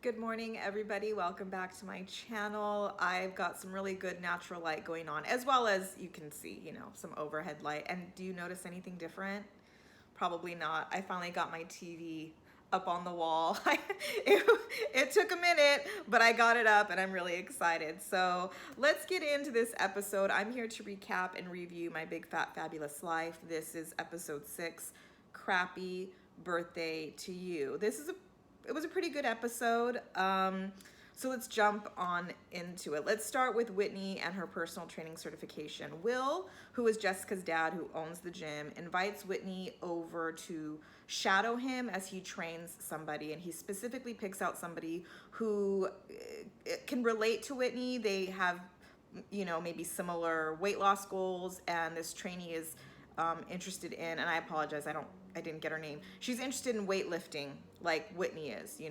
Good morning, everybody. Welcome back to my channel. I've got some really good natural light going on, as well as you can see, some overhead light. And do you notice anything different? Probably not. I finally got my TV up on the wall. it took a minute, but I got it up and I'm really excited. So let's get into this episode. I'm here to recap and review my Big Fat Fabulous Life. This is episode 6, Crappy Birthday to You. It was a pretty good episode. So let's jump on into it. Let's start with Whitney and her personal training certification. Will, who is Jessica's dad, who owns the gym, invites Whitney over to shadow him as he trains somebody. And he specifically picks out somebody who can relate to Whitney. They have, maybe similar weight loss goals. And this trainee is interested in, and I apologize, I didn't get her name. She's interested in weightlifting like Whitney is,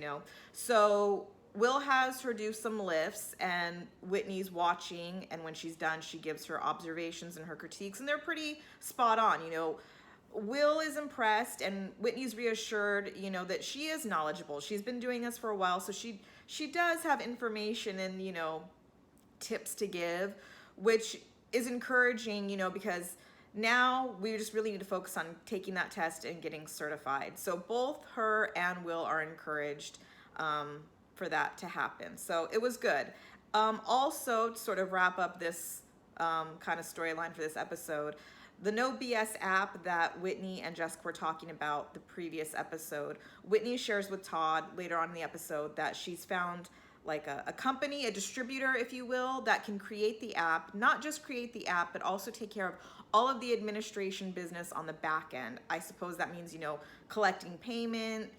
So Will has her do some lifts and Whitney's watching, and when she's done, she gives her observations and her critiques, and they're pretty spot on, Will is impressed and Whitney's reassured, that she is knowledgeable. She's been doing this for a while, so she does have information and, tips to give, which is encouraging, because now we just really need to focus on taking that test and getting certified. So both her and Will are encouraged for that to happen. So it was good. Also, to sort of wrap up this kind of storyline for this episode, the No BS app that Whitney and Jessica were talking about the previous episode, Whitney shares with Todd later on in the episode that she's found like a company, a distributor, if you will, that can create the app, not just create the app, but also take care of all of the administration business on the back end. I suppose that means, collecting payment,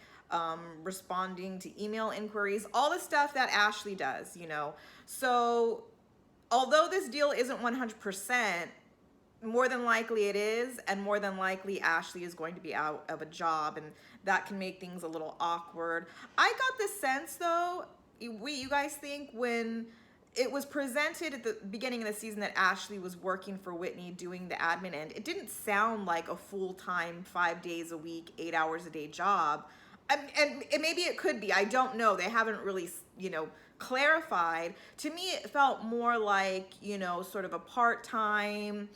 responding to email inquiries, all the stuff that Ashley does, So although this deal isn't 100%, more than likely it is, and more than likely Ashley is going to be out of a job, and that can make things a little awkward. I got the sense, though, you guys think when it was presented at the beginning of the season that Ashley was working for Whitney doing the admin end, it didn't sound like a full-time, 5 days a week, 8 hours a day job. And maybe it could be, I don't know. They haven't really, clarified. To me, it felt more like, sort of a part-time,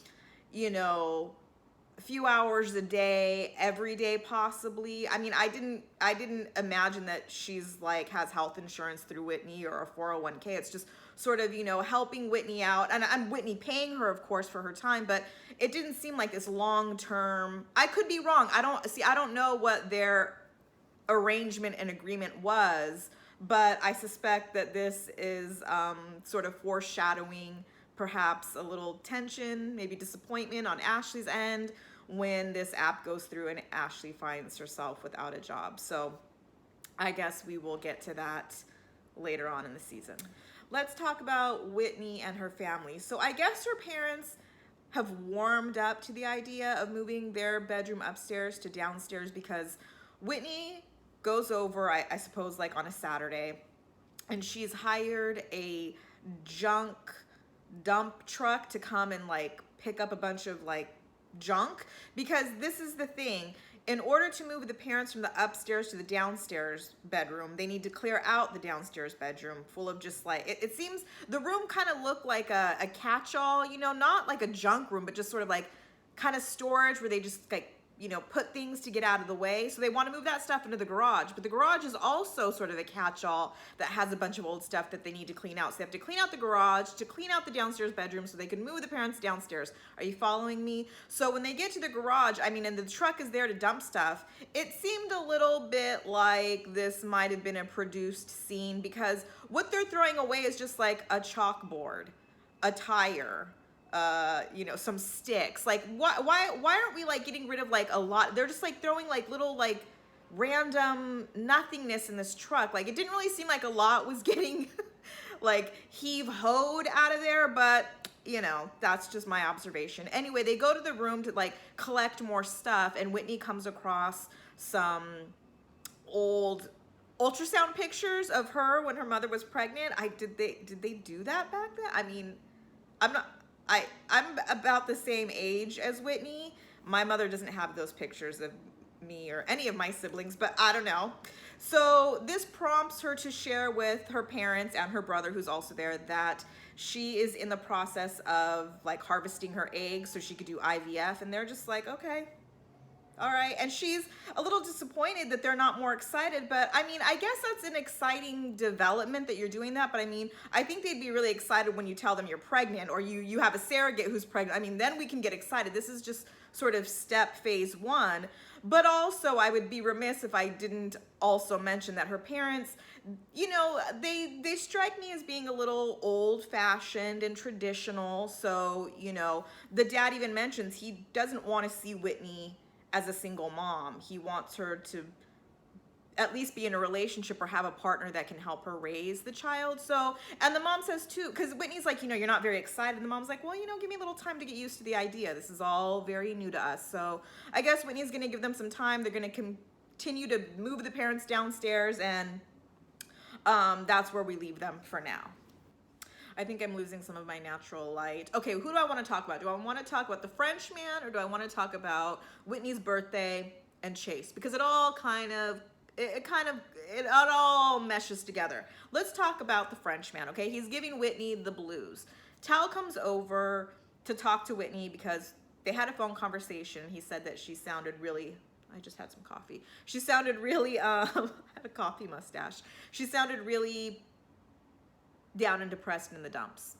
a few hours a day, every day possibly. I mean, I didn't imagine that she's like has health insurance through Whitney or a 401k. It's just sort of, helping Whitney out, and I'm Whitney paying her, of course, for her time, but it didn't seem like this long-term. I could be wrong. I don't know what their arrangement and agreement was, but I suspect that this is sort of foreshadowing perhaps a little tension, maybe disappointment on Ashley's end when this app goes through and Ashley finds herself without a job. So I guess we will get to that later on in the season. Let's talk about Whitney and her family. So I guess her parents have warmed up to the idea of moving their bedroom upstairs to downstairs because Whitney goes over, I suppose, like on a Saturday, and she's hired a junk dump truck to come and like pick up a bunch of like junk, because this is the thing. In order to move the parents from the upstairs to the downstairs bedroom, they need to clear out the downstairs bedroom full of just like, it seems the room kind of looked like a catch-all, not like a junk room, but just sort of like kind of storage where they just like, put things to get out of the way. So they want to move that stuff into the garage, but the garage is also sort of a catch-all that has a bunch of old stuff that they need to clean out. So they have to clean out the garage to clean out the downstairs bedroom so they can move the parents downstairs. Are you following me? So when they get to the garage, and the truck is there to dump stuff, it seemed a little bit like this might have been a produced scene, because what they're throwing away is just like a chalkboard, a tire, some sticks. Like, why aren't we like getting rid of like a lot? They're just like throwing like little like random nothingness in this truck. Like, it didn't really seem like a lot was getting like heave-hoed out of there, but that's just my observation. Anyway, they go to the room to like collect more stuff, and Whitney comes across some old ultrasound pictures of her when her mother was pregnant. Did they do that back then? I'm not. I'm about the same age as Whitney. My mother doesn't have those pictures of me or any of my siblings, but I don't know. So this prompts her to share with her parents and her brother, who's also there, that she is in the process of like harvesting her eggs so she could do IVF. And they're just like, okay, all right. And she's a little disappointed that they're not more excited. But I mean, I guess that's an exciting development that you're doing that. But I mean, I think they'd be really excited when you tell them you're pregnant, or you have a surrogate who's pregnant. I mean, then we can get excited. This is just sort of phase one. But also, I would be remiss if I didn't also mention that her parents, you know, they strike me as being a little old fashioned and traditional. So, you know, the dad even mentions he doesn't want to see Whitney as a single mom. He wants her to at least be in a relationship or have a partner that can help her raise the child. So, and the mom says too, because Whitney's like, you know, you're not very excited. And the mom's like, well, you know, give me a little time to get used to the idea. This is all very new to us. So I guess Whitney's going to give them some time. They're going to continue to move the parents downstairs, and that's where we leave them for now. I think I'm losing some of my natural light. Okay, who do I want to talk about? Do I want to talk about the Frenchman, or do I want to talk about Whitney's birthday and Chase? Because it all kind of it all meshes together. Let's talk about the Frenchman, okay? He's giving Whitney the blues. Tal comes over to talk to Whitney because they had a phone conversation. He said that she sounded really, I just had some coffee. She sounded really, I had a coffee mustache. She sounded really down and depressed in the dumps.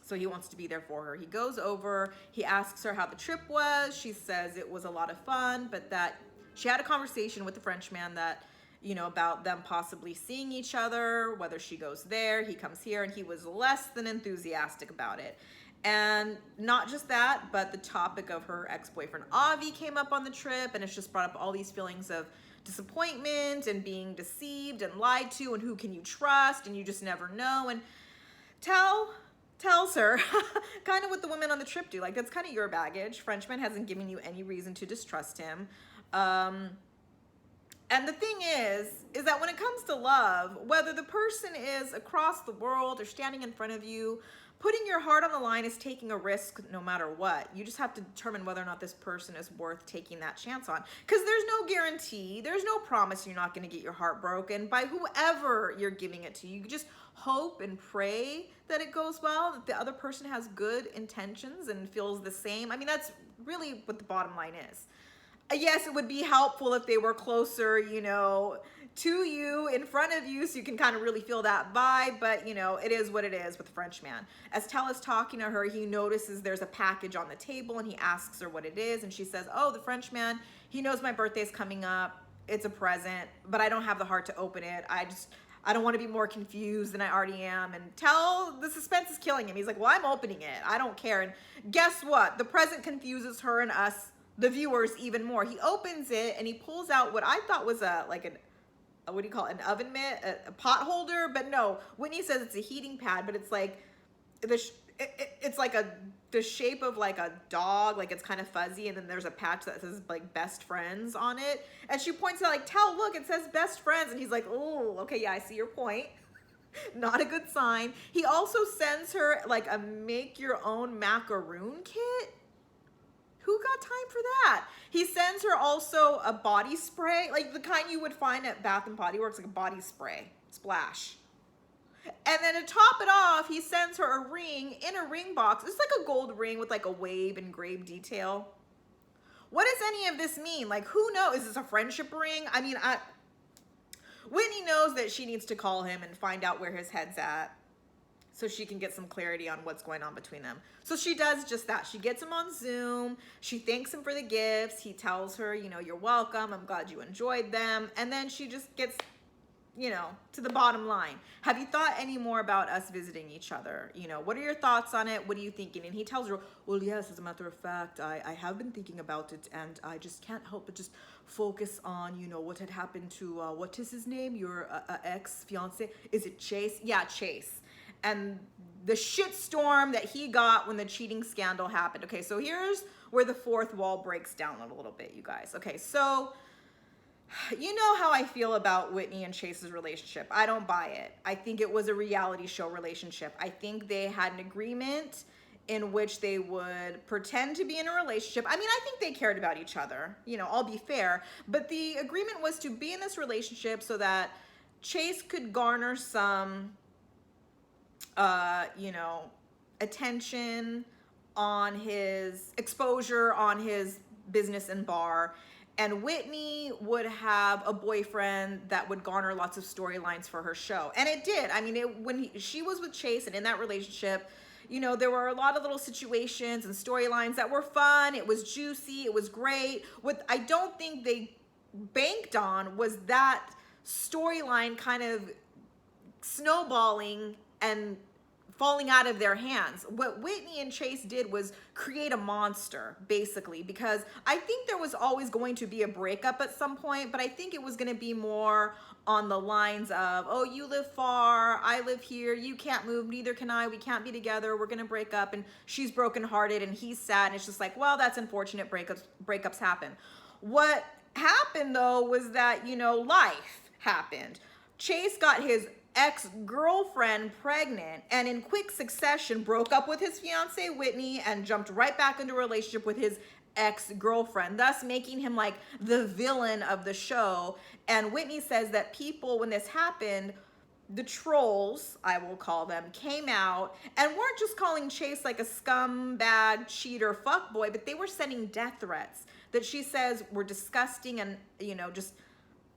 So he wants to be there for her. He goes over, he asks her how the trip was. She says it was a lot of fun, but that she had a conversation with the Frenchman that, you know, about them possibly seeing each other, whether she goes there, he comes here, and he was less than enthusiastic about it. And not just that, but the topic of her ex-boyfriend Avi came up on the trip, and it's just brought up all these feelings of disappointment and being deceived and lied to, and who can you trust, and you just never know. And tells her kind of what the women on the trip do. Like, that's kind of your baggage. Frenchman hasn't given you any reason to distrust him. And the thing is that when it comes to love, whether the person is across the world or standing in front of you, putting your heart on the line is taking a risk no matter what. You just have to determine whether or not this person is worth taking that chance on. Because there's no guarantee, there's no promise you're not going to get your heart broken by whoever you're giving it to. You just hope and pray that it goes well, that the other person has good intentions and feels the same. I mean, that's really what the bottom line is. Yes, it would be helpful if they were closer, you know, to you, in front of you, so you can kind of really feel that vibe. But, you know, it is what it is with the Frenchman. As Tal is talking to her, he notices there's a package on the table, and he asks her what it is. And she says, oh, the Frenchman, he knows my birthday's coming up. It's a present, but I don't have the heart to open it. I don't want to be more confused than I already am. And the suspense is killing him. He's like, well, I'm opening it. I don't care. And guess what? The present confuses her and us, the viewers, even more. He opens it and he pulls out what I thought was what do you call it? An oven mitt, a pot holder, but no. Whitney says it's a heating pad, but it's like it's like the shape of like a dog, like it's kind of fuzzy, and then there's a patch that says like best friends on it. And she points out like, Tal, look, it says best friends, and he's like, oh, okay, yeah, I see your point. Not a good sign. He also sends her like a make your own macaroon kit. Who got time for that? He sends her also a body spray, like the kind you would find at Bath and Body Works, like a body spray, splash. And then to top it off, he sends her a ring in a ring box. It's like a gold ring with like a wave engraved detail. What does any of this mean? Like, who knows? Is this a friendship ring? I mean, Whitney knows that she needs to call him and find out where his head's at, so she can get some clarity on what's going on between them. So she does just that. She gets him on Zoom. She thanks him for the gifts. He tells her, you know, you're welcome. I'm glad you enjoyed them. And then she just gets, you know, to the bottom line. Have you thought any more about us visiting each other? You know, what are your thoughts on it? What are you thinking? And he tells her, well, yes, as a matter of fact, I have been thinking about it, and I just can't help but just focus on, you know, what had happened to, what is his name? Your ex-fiance? Is it Chase? Yeah, Chase. And the shitstorm that he got when the cheating scandal happened. Okay, so here's where the fourth wall breaks down a little bit, you guys. Okay, so you know how I feel about Whitney and Chase's relationship. I don't buy it. I think it was a reality show relationship. I think they had an agreement in which they would pretend to be in a relationship. I mean, I think they cared about each other, you know, I'll be fair, but the agreement was to be in this relationship so that Chase could garner some, you know, attention on his exposure on his business and bar. And Whitney would have a boyfriend that would garner lots of storylines for her show. And it did. I mean, she was with Chase and in that relationship, you know, there were a lot of little situations and storylines that were fun. It was juicy. It was great. What I don't think they banked on was that storyline kind of snowballing and falling out of their hands. What Whitney and Chase did was create a monster, basically, because I think there was always going to be a breakup at some point, but I think it was going to be more on the lines of, oh, you live far, I live here, you can't move, neither can I, we can't be together, we're going to break up, and she's brokenhearted and he's sad, and it's just like, well, that's unfortunate, breakups happen. What happened, though, was that, you know, life happened. Chase got his ex-girlfriend pregnant and in quick succession broke up with his fiancee Whitney and jumped right back into a relationship with his ex-girlfriend, thus making him like the villain of the show. And Whitney says that people, when this happened, the trolls, I will call them, came out and weren't just calling Chase like a scumbag, cheater, fuckboy, but they were sending death threats that she says were disgusting and, you know, just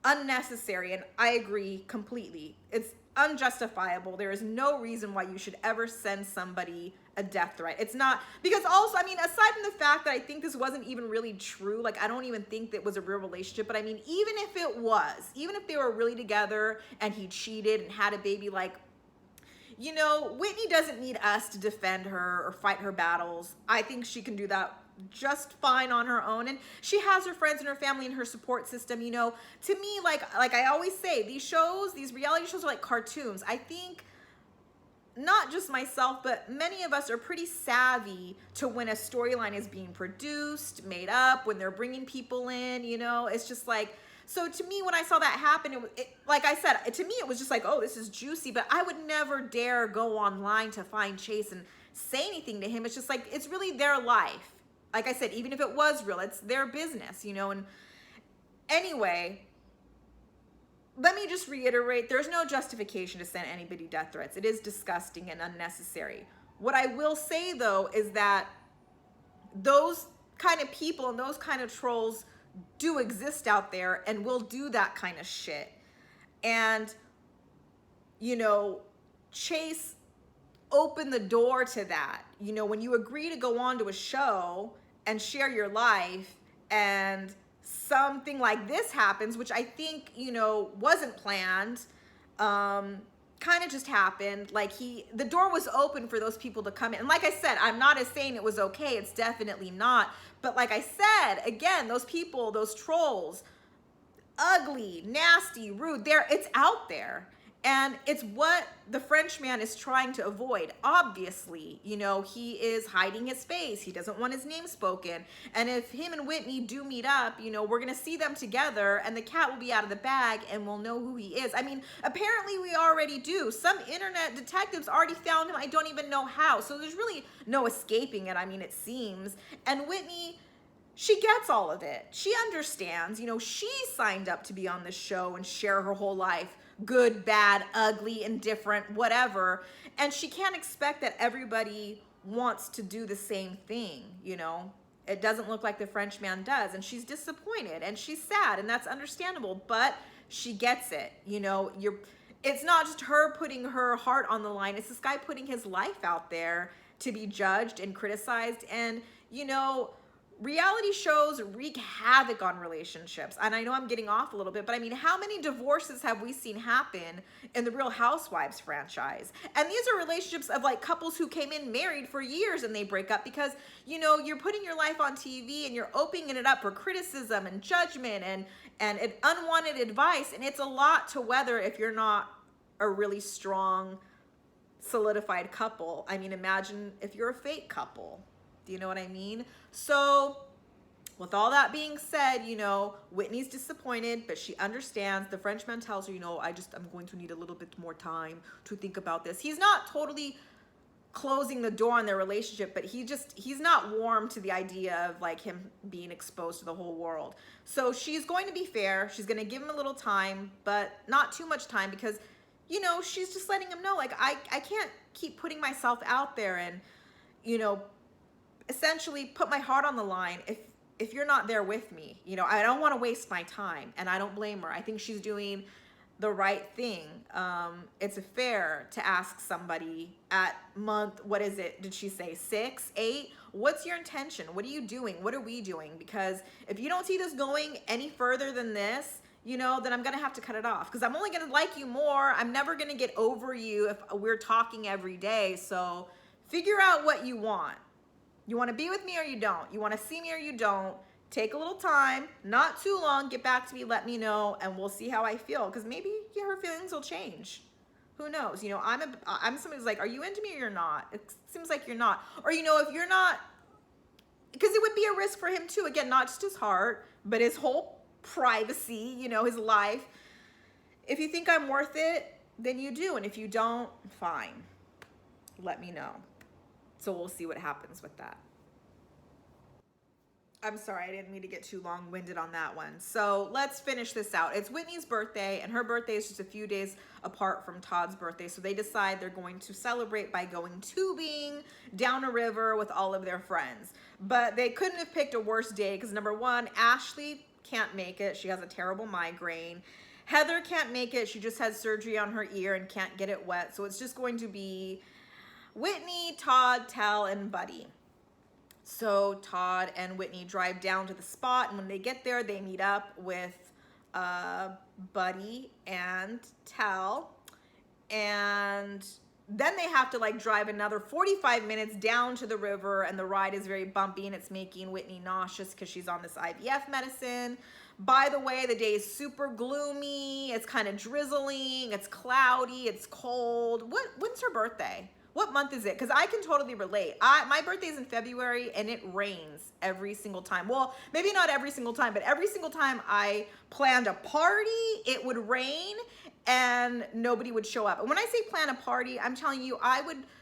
unnecessary. And I agree completely. It's unjustifiable. There is no reason why you should ever send somebody a death threat. It's not, because also, I mean, aside from the fact that I think this wasn't even really true, like I don't even think that was a real relationship, but I mean, even if it was, even if they were really together and he cheated and had a baby, like, you know, Whitney doesn't need us to defend her or fight her battles. I think she can do that just fine on her own, and she has her friends and her family and her support system. You know, to me, like I always say, these shows, these reality shows are like cartoons. I think not just myself, but many of us are pretty savvy to when a storyline is being produced, made up, when they're bringing people in, you know. It's just like, so to me, when I saw that happen, like I said, to me, it was just like, oh, this is juicy, but I would never dare go online to find Chase and say anything to him. It's just like, it's really their life. Like I said, even if it was real, it's their business, you know. And anyway, let me just reiterate, there's no justification to send anybody death threats. It is disgusting and unnecessary. What I will say, though, is that those kind of people and those kind of trolls do exist out there and will do that kind of shit. And, you know, Chase opened the door to that. You know, when you agree to go on to a show and share your life and something like this happens, which I think, you know, wasn't planned, kind of just happened. Like the door was open for those people to come in. And like I said, I'm not as saying it was okay. It's definitely not. But like I said, again, those people, those trolls, ugly, nasty, rude, it's out there. And it's what the Frenchman is trying to avoid. Obviously, you know, he is hiding his face. He doesn't want his name spoken. And if him and Whitney do meet up, you know, we're going to see them together and the cat will be out of the bag and we'll know who he is. I mean, apparently we already do. Some internet detectives already found him. I don't even know how. So there's really no escaping it. I mean, it seems. And Whitney, she gets all of it. She understands, you know, she signed up to be on this show and share her whole life. Good, bad, ugly, indifferent, whatever. And she can't expect that everybody wants to do the same thing, you know. It doesn't look like the Frenchman does. And she's disappointed and she's sad, and that's understandable, but she gets it. You know, it's not just her putting her heart on the line. It's this guy putting his life out there to be judged and criticized. And, you know, reality shows wreak havoc on relationships. And I know I'm getting off a little bit, but I mean, how many divorces have we seen happen in the Real Housewives franchise? And these are relationships of like couples who came in married for years and they break up because, you know, you're putting your life on TV and you're opening it up for criticism and judgment and unwanted advice. And it's a lot to weather if you're not a really strong, solidified couple. I mean, imagine if you're a fake couple. Do you know what I mean? So with all that being said, you know, Whitney's disappointed, but she understands. The Frenchman tells her, you know, I'm going to need a little bit more time to think about this. He's not totally closing the door on their relationship, but he's not warm to the idea of like him being exposed to the whole world. So she's going to be fair. She's going to give him a little time, but not too much time, because, you know, she's just letting him know, like, I can't keep putting myself out there and, you know, essentially put my heart on the line if you're not there with me. You know, I don't want to waste my time, and I don't blame her. I think she's doing the right thing. It's fair to ask somebody at month, what is it? Did she say 6, 8? What's your intention? What are you doing? What are we doing? Because if you don't see this going any further than this, you know, then I'm gonna have to cut it off, because I'm only gonna like you more. I'm never gonna get over you if we're talking every day. So figure out what you want. You want to be with me or you don't? You want to see me or you don't? Take a little time, not too long, get back to me, let me know, and we'll see how I feel, because maybe, yeah, her feelings will change. Who knows? You know, I'm somebody who's like, are you into me or you're not? It seems like you're not. Or, you know, if you're not, because it would be a risk for him too. Again, not just his heart, but his whole privacy, you know, his life. If you think I'm worth it, then you do. And if you don't, fine. Let me know. So we'll see what happens with that. I'm sorry, I didn't mean to get too long-winded on that one. So let's finish this out. It's Whitney's birthday, and her birthday is just a few days apart from Todd's birthday. So they decide they're going to celebrate by going tubing down a river with all of their friends. But they couldn't have picked a worse day, because number one, Ashley can't make it. She has a terrible migraine. Heather can't make it. She just had surgery on her ear and can't get it wet. So it's just going to be Whitney, Todd, Tal, and Buddy. So Todd and Whitney drive down to the spot, and when they get there, they meet up with Buddy and Tal, and then they have to like drive another 45 minutes down to the river, and the ride is very bumpy, and it's making Whitney nauseous because she's on this IVF medicine. By the way, the day is super gloomy. It's kind of drizzling. It's cloudy. It's cold. When's her birthday? What month is it? Because I can totally relate. My birthday is in February, and it rains every single time. Well, maybe not every single time, but every single time I planned a party, it would rain and nobody would show up. And when I say plan a party, I'm telling you,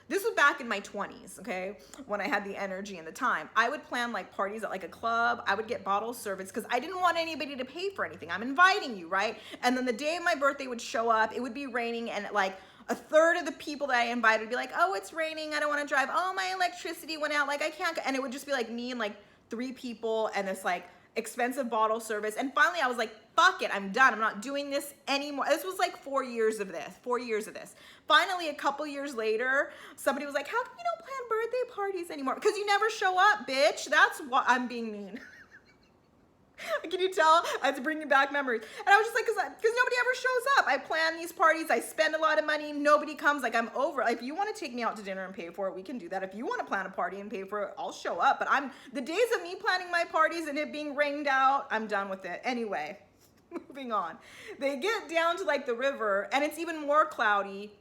this was back in my 20s, okay? When I had the energy and the time. I would plan like parties at like a club. I would get bottle service because I didn't want anybody to pay for anything. I'm inviting you, right? And then the day of my birthday would show up, it would be raining, and like a third of the people that I invited would be like, oh, it's raining, I don't want to drive. Oh, my electricity went out, like I can't. And it would just be like me and like 3 people and this like expensive bottle service. And finally I was like, fuck it, I'm done. I'm not doing this anymore. This was like 4 years of this. Finally, a couple years later, somebody was like, how come you don't plan birthday parties anymore? Because you never show up, bitch. That's what I'm being mean. Can you tell? It's bringing back memories. And I was just like, because nobody ever shows up. I plan these parties. I spend a lot of money. Nobody comes. Like, I'm over. If you want to take me out to dinner and pay for it, we can do that. If you want to plan a party and pay for it, I'll show up. But the days of me planning my parties and it being rained out, I'm done with it. Anyway, moving on. They get down to like the river, and it's even more cloudy.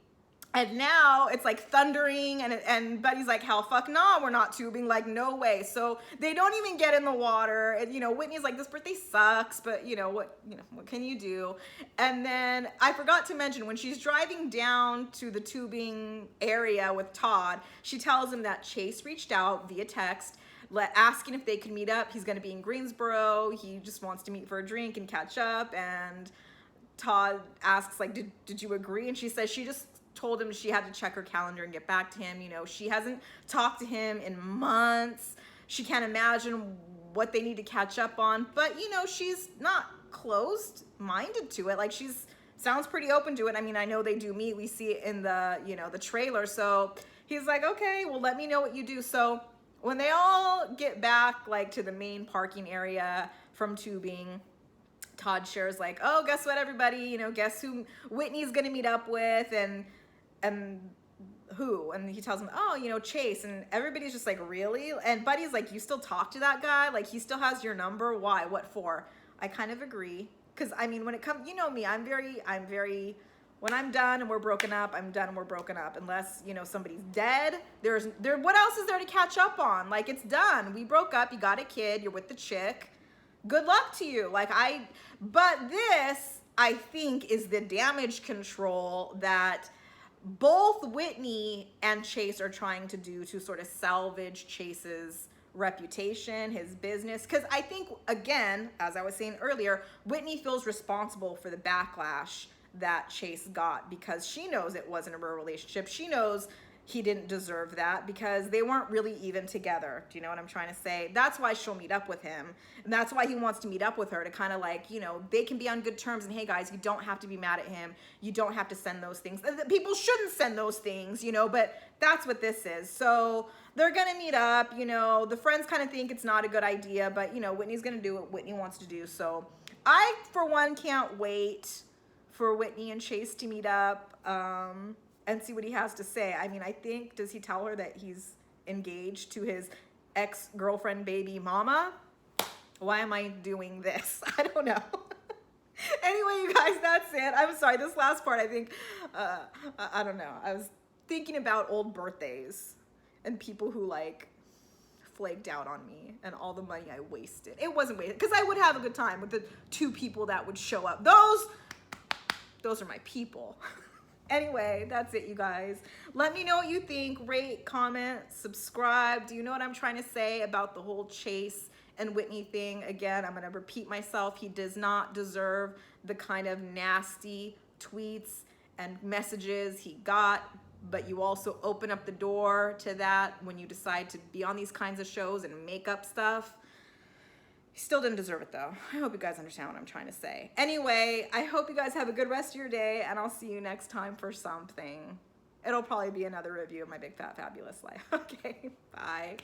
And now it's like thundering, and Buddy's like, hell fuck nah, we're not tubing, like no way. So they don't even get in the water. And, you know, Whitney's like, this birthday sucks, but what can you do? And then I forgot to mention, when she's driving down to the tubing area with Todd, she tells him that Chase reached out via text, asking if they could meet up. He's gonna be in Greensboro. He just wants to meet for a drink and catch up. And Todd asks like, did you agree? And she says she just told him she had to check her calendar and get back to him. You know, she hasn't talked to him in months. She can't imagine what they need to catch up on, but you know, she's not closed-minded to it. Like, sounds pretty open to it. I mean, I know they do meet. We see it in the, the trailer. So he's like, okay, well, let me know what you do. So when they all get back like to the main parking area from tubing, Todd shares like, oh, guess what, everybody, guess who Whitney's gonna meet up with, and who? And he tells him, oh, Chase. And everybody's just like, really? And Buddy's like, you still talk to that guy? Like, he still has your number? Why? What for? I kind of agree. Because, I mean, when it comes, you know me, I'm very, when I'm done and we're broken up, I'm done and we're broken up. Unless, somebody's dead. What else is there to catch up on? Like, it's done. We broke up. You got a kid. You're with the chick. Good luck to you. But this, I think, is the damage control that both Whitney and Chase are trying to do to sort of salvage Chase's reputation, his business. Because I think, again, as I was saying earlier, Whitney feels responsible for the backlash that Chase got because she knows it wasn't a real relationship. She knows he didn't deserve that because they weren't really even together. Do you know what I'm trying to say? That's why she'll meet up with him. And that's why he wants to meet up with her, to kind of like, you know, they can be on good terms. And hey guys, you don't have to be mad at him. You don't have to send those things. People shouldn't send those things, you know, but that's what this is. So they're going to meet up, you know, the friends kind of think it's not a good idea, but you know, Whitney's going to do what Whitney wants to do. So I, for one, can't wait for Whitney and Chase to meet up. And see what he has to say. I mean, I think, does he tell her that he's engaged to his ex-girlfriend baby mama? Why am I doing this? I don't know. Anyway, you guys, that's it. I'm sorry, this last part, I think, I don't know. I was thinking about old birthdays and people who like flaked out on me and all the money I wasted. It wasn't wasted, because I would have a good time with the 2 people that would show up. Those are my people. Anyway, that's it, you guys. Let me know what you think. Rate, comment, subscribe. Do you know what I'm trying to say about the whole Chase and Whitney thing? Again, I'm going to repeat myself. He does not deserve the kind of nasty tweets and messages he got, but you also open up the door to that when you decide to be on these kinds of shows and make up stuff. He still didn't deserve it though. I hope you guys understand what I'm trying to say. Anyway, I hope you guys have a good rest of your day, and I'll see you next time for something. It'll probably be another review of My Big Fat Fabulous Life. Okay, bye.